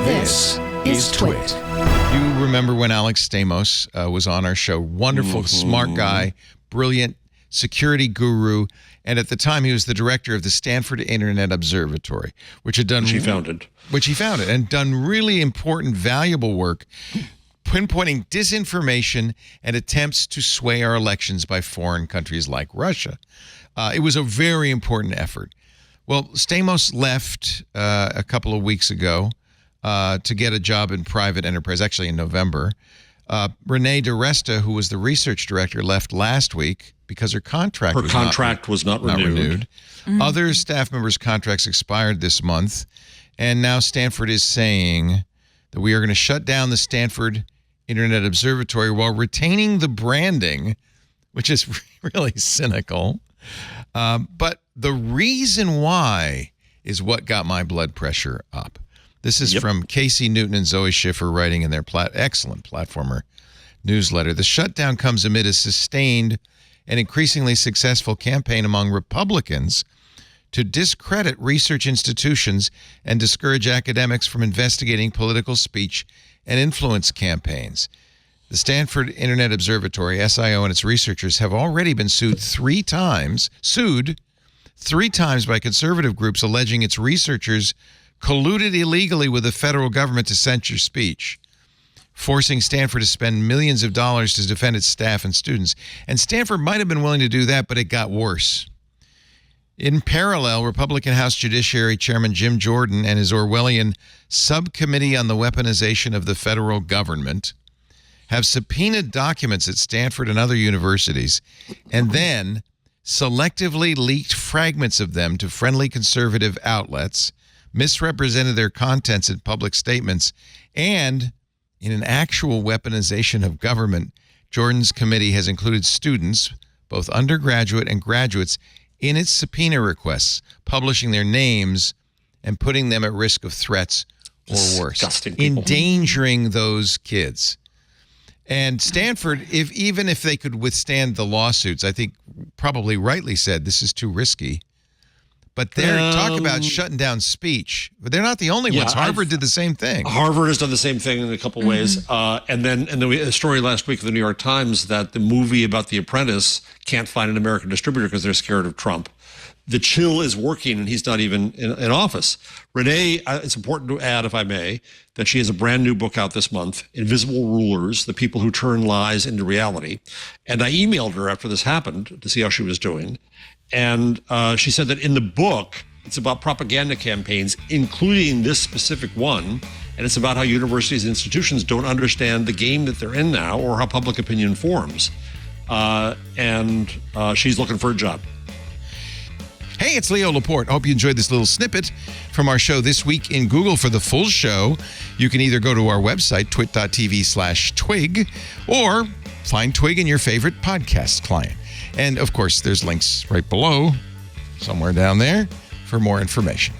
This is TWiT. You remember when Alex Stamos was on our show? Wonderful, smart guy, brilliant security guru. And at the time, he was the director of the Stanford Internet Observatory, which he founded and done really important, valuable work pinpointing disinformation and attempts to sway our elections by foreign countries like Russia. It was a very important effort. Well, Stamos left a couple of weeks ago to get a job in private enterprise, actually in November. Renee DiResta, who was the research director, left last week because her contract was not renewed. Mm-hmm. Other staff members' contracts expired this month, and now Stanford is saying that we are going to shut down the Stanford Internet Observatory while retaining the branding, which is really cynical. But the reason why is what got my blood pressure up. This is from Casey Newton and Zoe Schiffer writing in their excellent Platformer newsletter. The shutdown comes amid a sustained and increasingly successful campaign among Republicans to discredit research institutions and discourage academics from investigating political speech and influence campaigns. The Stanford Internet Observatory, SIO, and its researchers have already been sued three times by conservative groups alleging its researchers colluded illegally with the federal government to censor speech, forcing Stanford to spend millions of dollars to defend its staff and students. And Stanford might have been willing to do that, but it got worse. In parallel, Republican House Judiciary Chairman Jim Jordan and his Orwellian Subcommittee on the Weaponization of the Federal Government have subpoenaed documents at Stanford and other universities and then selectively leaked fragments of them to friendly conservative outlets, misrepresented their contents in public statements, and in an actual weaponization of government, Jordan's committee has included students, both undergraduate and graduates, in its subpoena requests, publishing their names and putting them at risk of threats or worse, endangering those kids. And Stanford, even if they could withstand the lawsuits, I think probably rightly said this is too risky. But they're talk about shutting down speech. But they're not the only ones. Harvard did the same thing. Harvard has done the same thing in a couple ways. And then we had a story last week in the New York Times that the movie about The Apprentice can't find an American distributor because they're scared of Trump. The chill is working, and he's not even in office. Renee, it's important to add, if I may, that she has a brand new book out this month, Invisible Rulers, The People Who Turn Lies into Reality. And I emailed her after this happened to see how she was doing. And she said that in the book, it's about propaganda campaigns, including this specific one. And it's about how universities and institutions don't understand the game that they're in now or how public opinion forms. And she's looking for a job. Hey, it's Leo Laporte. I hope you enjoyed this little snippet from our show This Week in Google. For the full show, you can either go to our website, twit.tv/twig, or find Twig in your favorite podcast client. And, of course, there's links right below, somewhere down there, for more information.